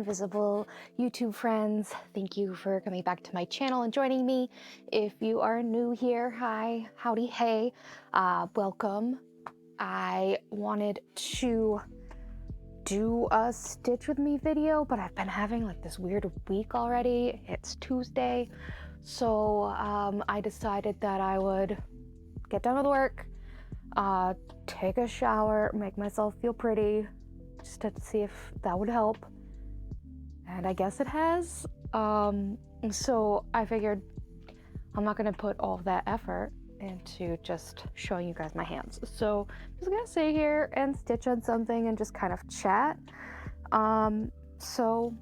invisible YouTube friends. Thank you for coming back to my channel and joining me. If you are new here, hi, howdy, hey, welcome. I wanted to do a stitch with me video, but I've been having like this weird week already. It's Tuesday, so I decided that I would get done with work, take a shower, make myself feel pretty, just to see if that would help. And I guess it has. So I figured I'm not gonna put all of that effort into just showing you guys my hands. So I'm just gonna sit here and stitch on something and just kind of chat. So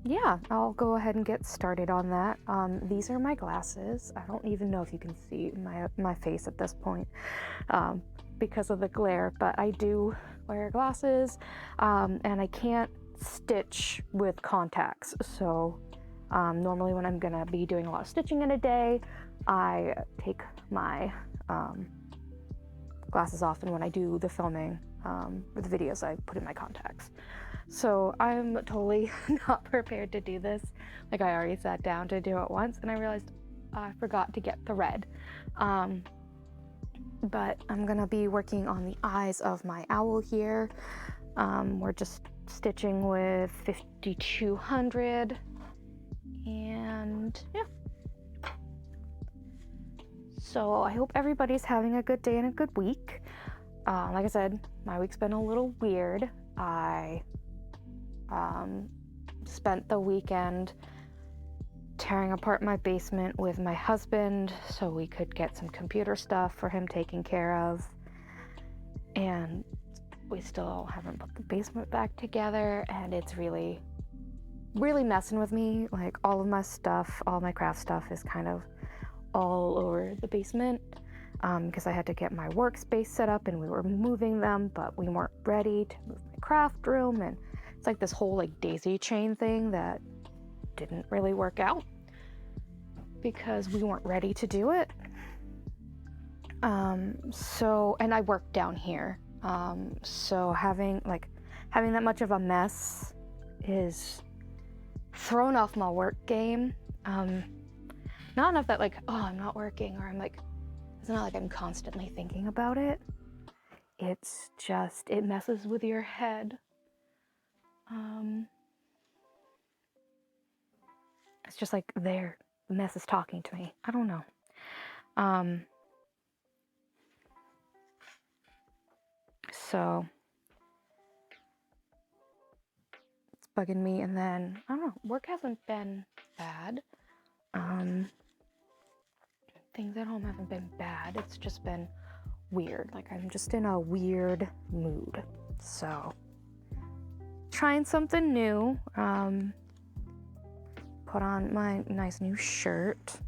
yeah, I'll go ahead and get started on that. These are my glasses. I don't even know if you can see my face at this point because of the glare, but I do wear glasses, and I can't stitch with contacts. So normally when I'm gonna be doing a lot of stitching in a day, I take my glasses off, and when I do the filming with the videos, I put in my contacts. So I'm totally not prepared to do this. Like, I already sat down to do it once and I realized I forgot to get thread. But I'm gonna be working on the eyes of my owl here. We're just stitching with 5200, and yeah. So I hope everybody's having a good day and a good week. Like I said, my week's been a little weird. I spent the weekend tearing apart my basement with my husband so we could get some computer stuff for him taken care of, and we still haven't put the basement back together, and it's really messing with me. Like, all of my stuff, all my craft stuff is kind of all over the basement because I had to get my workspace set up and we were moving them, but we weren't ready to move my craft room, and it's like this whole like daisy chain thing that didn't really work out because we weren't ready to do it. So, and I work down here. So having that much of a mess is thrown off my work game. Not enough that like, oh, I'm not working, or I'm like, it's not like I'm constantly thinking about it. It's just, it messes with your head. It's just like the mess is talking to me. I don't know. So it's bugging me, and then I don't know, work hasn't been bad. Things at home haven't been bad. It's just been weird. Like, I'm just in a weird mood. So trying something new. Put on my nice new shirt.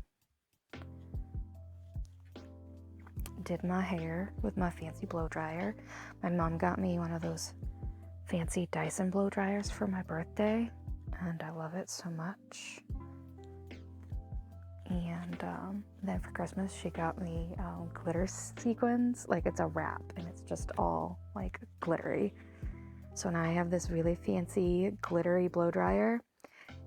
Did my hair with my fancy blow dryer. My mom got me one of those fancy Dyson blow dryers for my birthday, and I love it so much. And then for Christmas, she got me glitter sequins. Like, it's a wrap, and it's just all like glittery. So now I have this really fancy glittery blow dryer.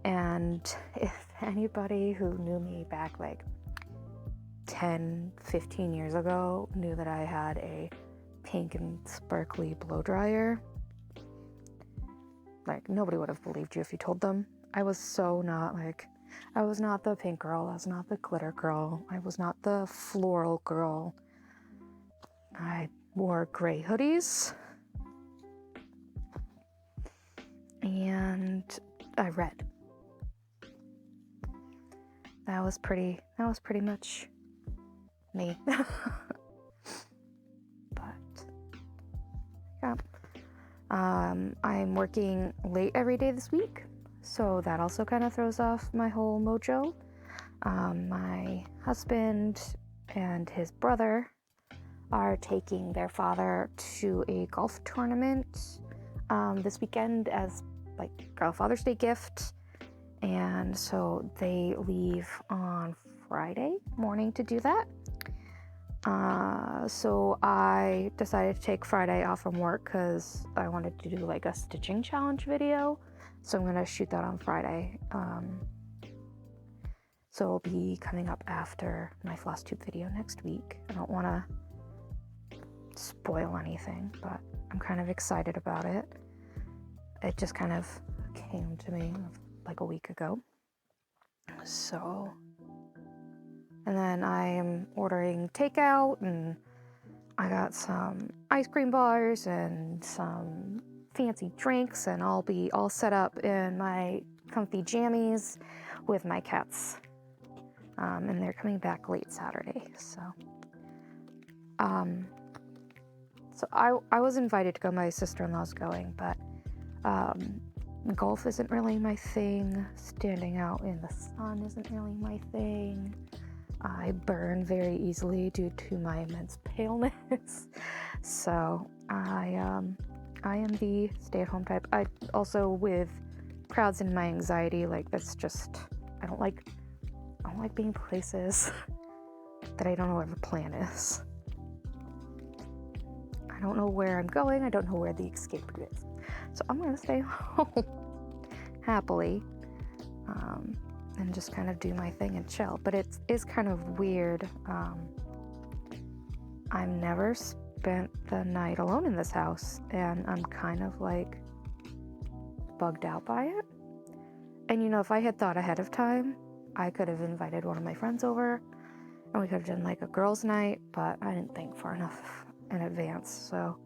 And if anybody who knew me back like 10, 15 years ago knew that I had a pink and sparkly blow dryer, like, nobody would have believed you if you told them. I was so not like, I was not the pink girl, I was not the glitter girl, I was not the floral girl. I wore gray hoodies and I read. That was pretty much me. But yeah, I'm working late every day this week, so that also kind of throws off my whole mojo. My husband and his brother are taking their father to a golf tournament this weekend as like a Father's Day gift. And so they leave on Friday morning to do that. So I decided to take Friday off from work because I wanted to do like a stitching challenge video So I'm gonna shoot that on Friday. So it'll be coming up after my floss tube video next week. I don't want to spoil anything, but I'm kind of excited about it. It just kind of came to me like a week ago. So, and then I am ordering takeout, and I got some ice cream bars and some fancy drinks, and I'll be all set up in my comfy jammies with my cats. And they're coming back late Saturday, so I was invited to go. My sister-in-law's going, but golf isn't really my thing. Standing out in the sun isn't really my thing. I burn very easily due to my immense paleness. So I am the stay-at-home type. I also, with crowds and my anxiety, like that's just, I don't like being places that I don't know where the plan is. I don't know where I'm going. I don't know where the escape route is. So I'm gonna stay home happily, and just kind of do my thing and chill. But it is kind of weird. I've never spent the night alone in this house, and I'm kind of like bugged out by it. And you know, if I had thought ahead of time, I could have invited one of my friends over and we could have done like a girls' night, but I didn't think far enough in advance. So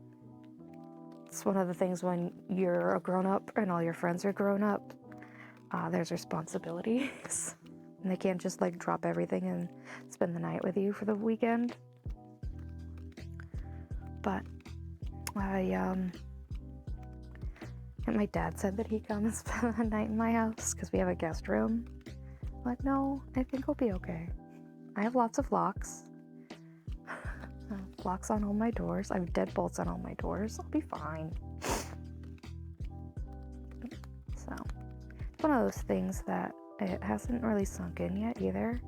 it's one of the things when you're a grown-up and all your friends are grown up, there's responsibilities. And they can't just like drop everything and spend the night with you for the weekend. But and my dad said that he'd come and spend the night in my house because we have a guest room. I'm like, no, I think I'll be okay. I have lots of locks. I have locks on all my doors. I have deadbolts on all my doors. I'll be fine. So, it's one of those things that it hasn't really sunk in yet either.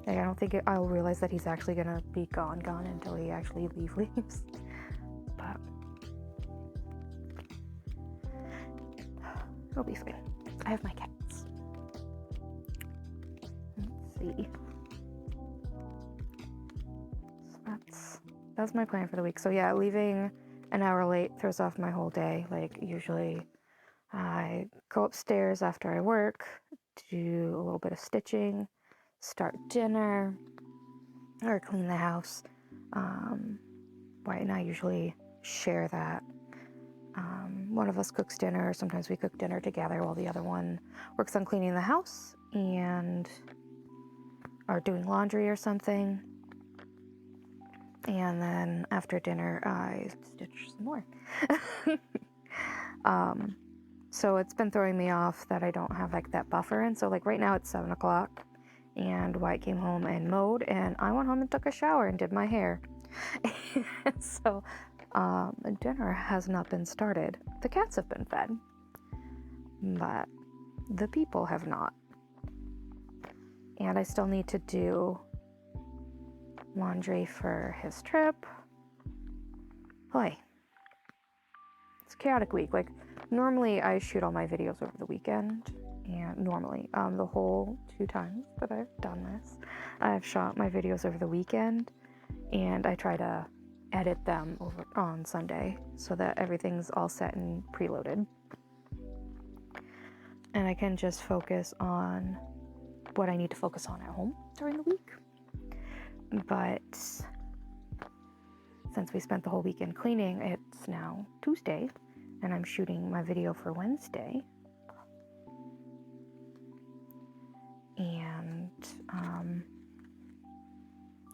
Like, I don't think I'll realize that he's actually gonna be gone until he actually leaves. But it'll be fine. I have my cats. Let's see. So that's my plan for the week. So yeah, leaving an hour late throws off my whole day. Like usually I go upstairs after I work, do a little bit of stitching, start dinner, or clean the house. White and I usually share that. One of us cooks dinner. Sometimes we cook dinner together while the other one works on cleaning the house and or doing laundry or something. And then after dinner, I stitch some more. So it's been throwing me off that I don't have like that buffer. And so like right now it's 7 o'clock and Wyatt came home and mowed, and I went home and took a shower and did my hair. So dinner has not been started. The cats have been fed, but the people have not. And I still need to do laundry for his trip. Boy, it's a chaotic week. Like normally I shoot all my videos over the weekend, and normally the whole 2 times that I've done this, I've shot my videos over the weekend, and I try to edit them over on Sunday so that everything's all set and preloaded, and I can just focus on what I need to focus on at home during the week. But since we spent the whole weekend cleaning, it's now Tuesday, and I'm shooting my video for Wednesday. And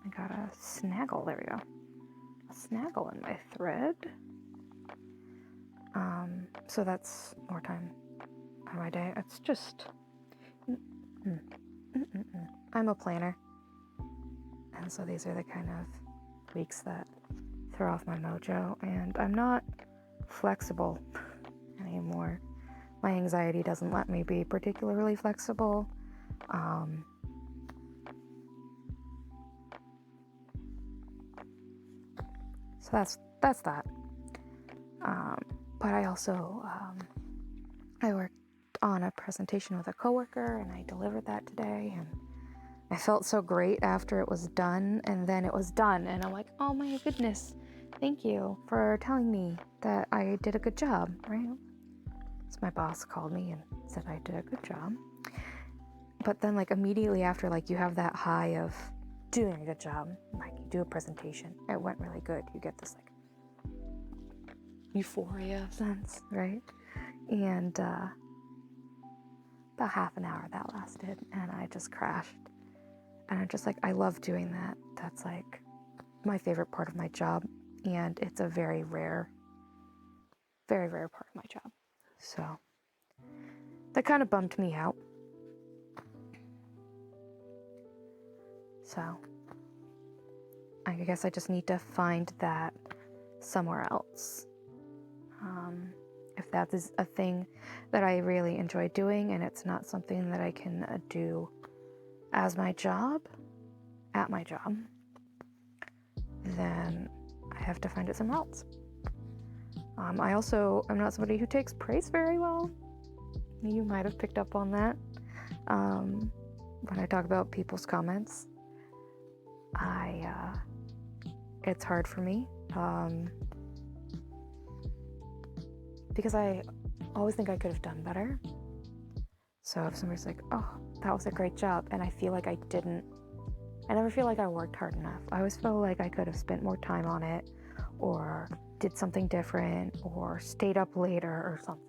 I got a snaggle. There we go. A snaggle in my thread. So that's more time on my day. It's just I'm a planner, and so these are the kind of weeks that throw off my mojo, and I'm not flexible anymore. My anxiety doesn't let me be particularly flexible. So that's that. But I also, I worked on a presentation with a coworker, and I delivered that today, and I felt so great after it was done, and then it was done, and I'm like, oh my goodness, thank you for telling me that I did a good job, right? So my boss called me and said I did a good job. But then like immediately after, like you have that high of doing a good job, like you do a presentation, it went really good. You get this like euphoria sense, right? And about half an hour that lasted, and I just crashed. And I'm just like, I love doing that. That's like my favorite part of my job, and it's a very rare part of my job. So that kind of bummed me out. So I guess I just need to find that somewhere else. If that is a thing that I really enjoy doing and it's not something that I can do as my job, at my job, then I have to find it somewhere else. I'm not somebody who takes praise very well. You might have picked up on that. When I talk about people's comments, it's hard for me. Because I always think I could have done better. So if somebody's like, oh, that was a great job, and I feel like I never feel like I worked hard enough. I always feel like I could have spent more time on it, or did something different, or stayed up later or something.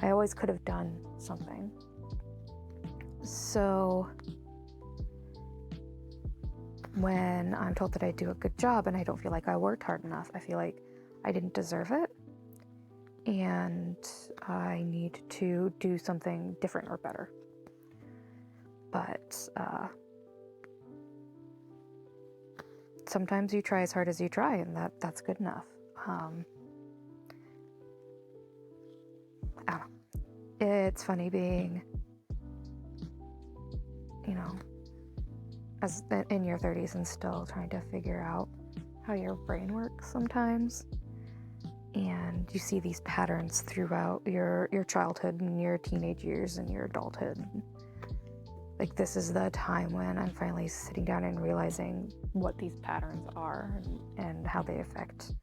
I always could have done something. So when I'm told that I do a good job and I don't feel like I worked hard enough, I feel like I didn't deserve it. And I need to do something different or better. But sometimes you try as hard as you try, and that's good enough. I don't know. It's funny being, as in your 30s and still trying to figure out how your brain works sometimes. And you see these patterns throughout your childhood and your teenage years and your adulthood. Like, this is the time when I'm finally sitting down and realizing what these patterns are and how they affect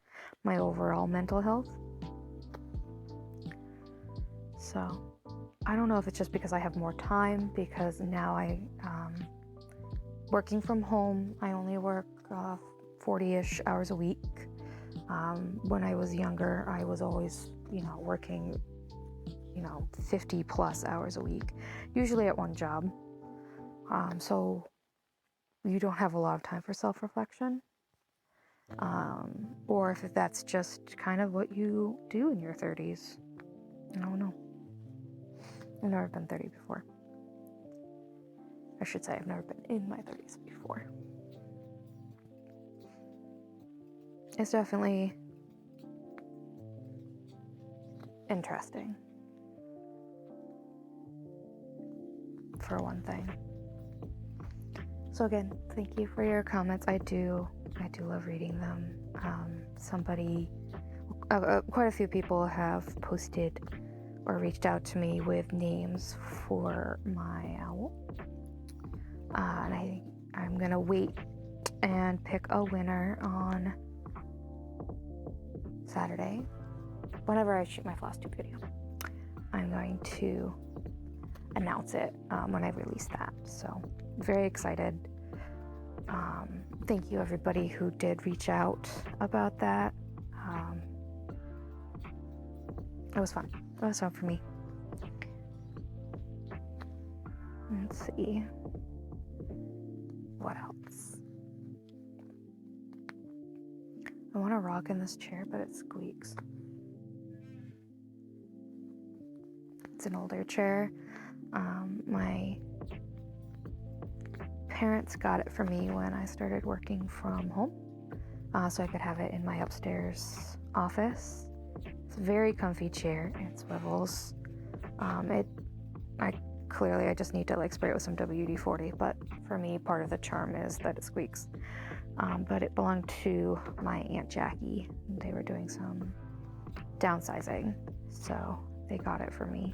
my overall mental health. So I don't know if it's just because I have more time, because now working from home, I only work 40-ish hours a week. When I was younger, I was always, working, 50 plus hours a week, usually at one job. So you don't have a lot of time for self-reflection. Or if that's just kind of what you do in your 30s. I don't know. I've never been 30 before. I should say I've never been in my 30s before. It's definitely interesting, for one thing. So again, thank you for your comments. I do love reading them. Quite a few people have posted or reached out to me with names for my owl. And I'm gonna wait and pick a winner on Saturday, whenever I shoot my FlosTube video. I'm going to announce it when I release that. So very excited. Thank you everybody who did reach out about that. It was fun. It was fun for me. Let's see. What else? I want to rock in this chair, but it squeaks. It's an older chair. My parents got it for me when I started working from home, so I could have it in my upstairs office. It's a very comfy chair. It swivels. I just need to spray it with some WD-40, but for me, part of the charm is that it squeaks. But it belonged to my Aunt Jackie. They were doing some downsizing, so they got it for me.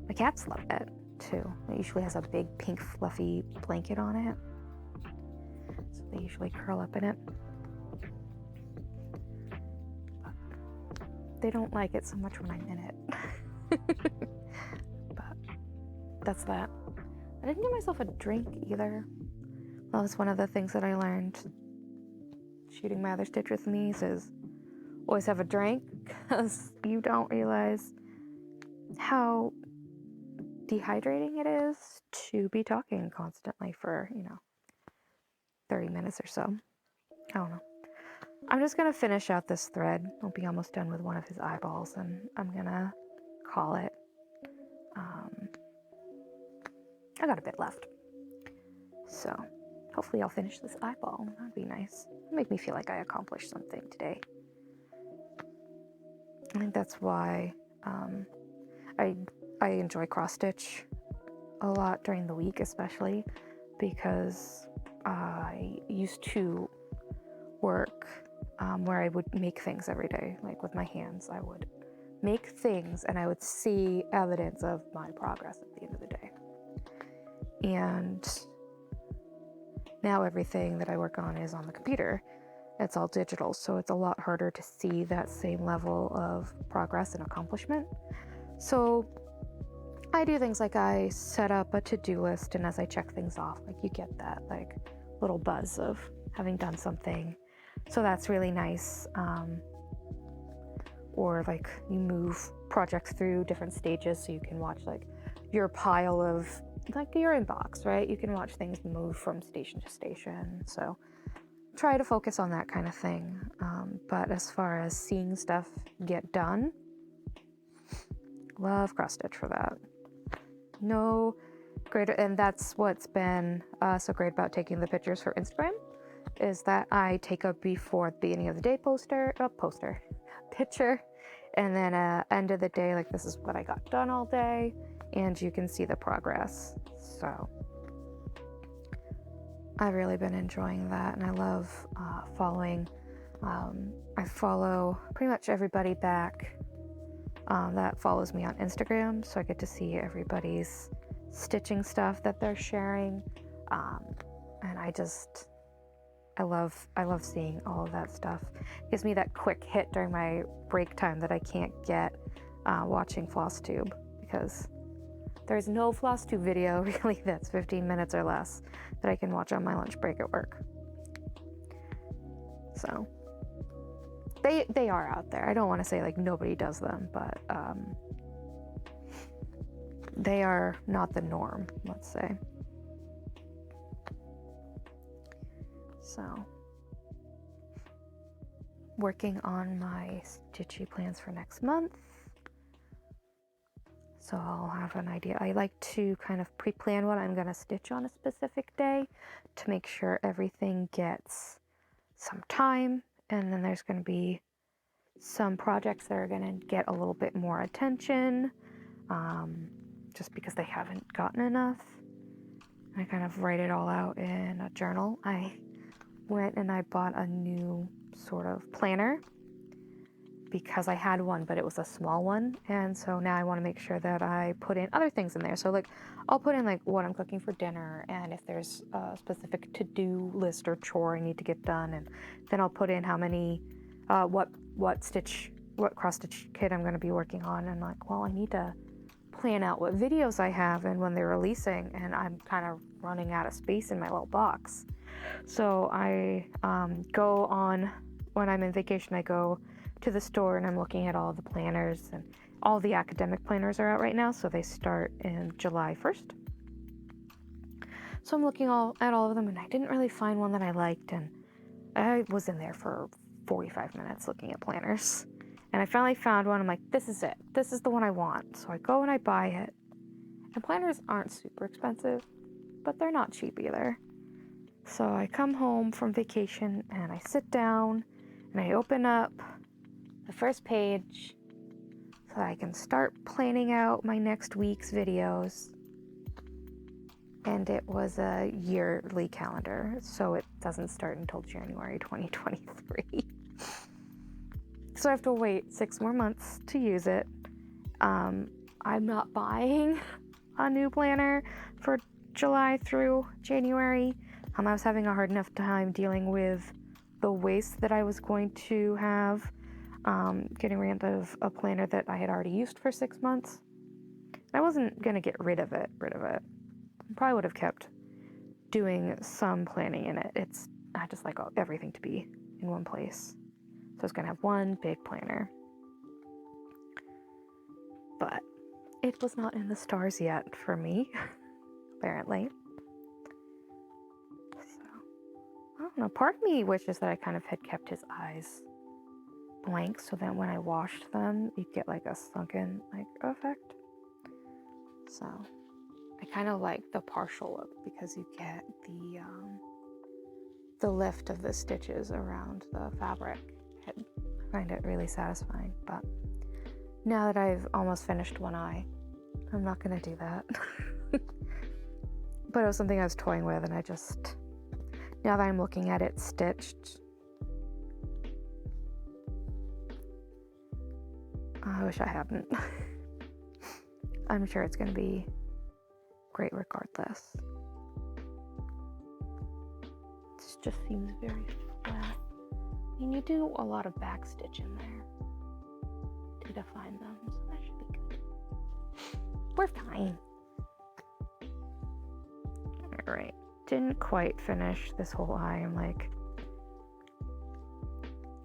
My cats love it too. It usually has a big pink fluffy blanket on it, so they usually curl up in it. But they don't like it so much when I'm in it. But that's that. I didn't get myself a drink either. That was one of the things that I learned shooting my other Stitch with me's is always have a drink, because you don't realize how dehydrating it is to be talking constantly for, 30 minutes or so. I don't know. I'm just going to finish out this thread. I'll be almost done with one of his eyeballs, and I'm going to call it. I got a bit left. So hopefully I'll finish this eyeball. That'd be nice. It'll make me feel like I accomplished something today. I think that's why I enjoy cross stitch a lot during the week, especially because I used to work where I would make things every day, like with my hands. I would make things and I would see evidence of my progress at the end of the day. And now everything that I work on is on the computer. It's all digital, so it's a lot harder to see that same level of progress and accomplishment. So I do things like I set up a to-do list, and as I check things off, like you get that like little buzz of having done something. So that's really nice. Or like you move projects through different stages, so you can watch like your pile of like your inbox, right? You can watch things move from station to station. So try to focus on that kind of thing. But as far as seeing stuff get done, love cross stitch for that. No greater, and that's what's been so great about taking the pictures for Instagram, is that I take a before the beginning of the day picture, and then end of the day, like this is what I got done all day, and you can see the progress. So I've really been enjoying that, and I love following. I follow pretty much everybody back that follows me on Instagram, so I get to see everybody's stitching stuff that they're sharing, and I love seeing all of that stuff. It gives me that quick hit during my break time that I can't get watching FlossTube, because there's no FlossTube video really that's 15 minutes or less that I can watch on my lunch break at work. So they are out there. I don't want to say like nobody does them, but they are not the norm, let's say. So working on my stitchy plans for next month. So I'll have an idea. I like to kind of pre-plan what I'm going to stitch on a specific day to make sure everything gets some time. And then there's going to be some projects that are going to get a little bit more attention, just because they haven't gotten enough. I kind of write it all out in a journal. I went and I bought a new sort of planner because I had one, but it was a small one. And so now I want to make sure that I put in other things in there. So like I'll put in like what I'm cooking for dinner, and if there's a specific to-do list or chore I need to get done, and then I'll put in how many, what cross stitch kit I'm going to be working on. And like, well, I need to plan out what videos I have and when they're releasing, and I'm kind of running out of space in my little box. So I go on, when I'm in vacation, I go to the store and I'm looking at all the planners, and all the academic planners are out right now, so they start in July 1st. So I'm looking at all of them, and I didn't really find one that I liked, and I was in there for 45 minutes looking at planners, and I finally found one. I'm like, this is it. This is the one I want. So I go and I buy it. And planners aren't super expensive, but they're not cheap either. So I come home from vacation and I sit down and I open up the first page so that I can start planning out my next week's videos. And it was a yearly calendar, so it doesn't start until January 2023. So I have to wait 6 more months to use it. I'm not buying a new planner for July through January. I was having a hard enough time dealing with the waste that I was going to have, getting rid of a planner that I had already used for 6 months. I wasn't going to get rid of it. Probably would have kept doing some planning in it. I just like everything to be in one place. So I was going to have one big planner. But it was not in the stars yet for me, apparently. So, I don't know. Part of me wishes that I kind of had kept his eyes blank so that when I washed them, you'd get like a sunken effect. So, I kind of like the partial look because you get the lift of the stitches around the fabric. I find it really satisfying, but now that I've almost finished one eye, I'm not gonna do that. But it was something I was toying with, and now that I'm looking at it stitched, I wish I hadn't. I'm sure it's gonna be great regardless. This just seems very flat. And you do a lot of back stitch in there to define them, so that should be good. We're fine. Alright, didn't quite finish this whole eye. I'm like,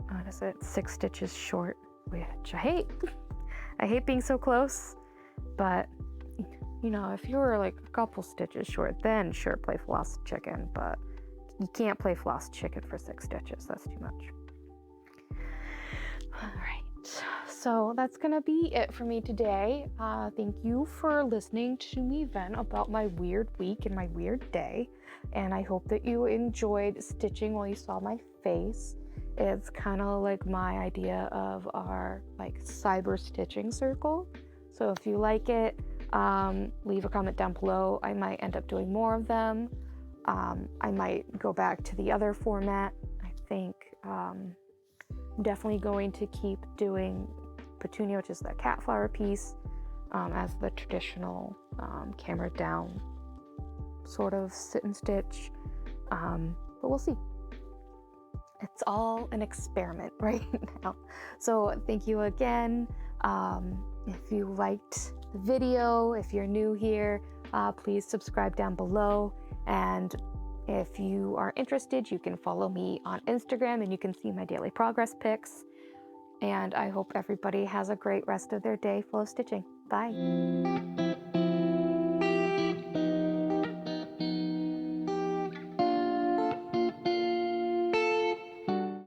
what is it, 6 stitches short, which I hate. I hate being so close, but you know, if you were like a couple stitches short, then sure, play floss chicken, but you can't play floss chicken for 6 stitches. That's too much. All right, so that's gonna be it for me today. Thank you for listening to me vent about my weird week and my weird day, and I hope that you enjoyed stitching while you saw my face. It's kind of like my idea of our cyber stitching circle. So if you like it, leave a comment down below. I might end up doing more of them. I might go back to the other format. I think I'm definitely going to keep doing Petunia, which is the cat flower piece, as the traditional camera down sort of sit and stitch. But we'll see. It's all an experiment right now. So thank you again. If you liked the video, if you're new here, please subscribe down below. And if you are interested, you can follow me on Instagram and you can see my daily progress pics. And I hope everybody has a great rest of their day full of stitching. Bye.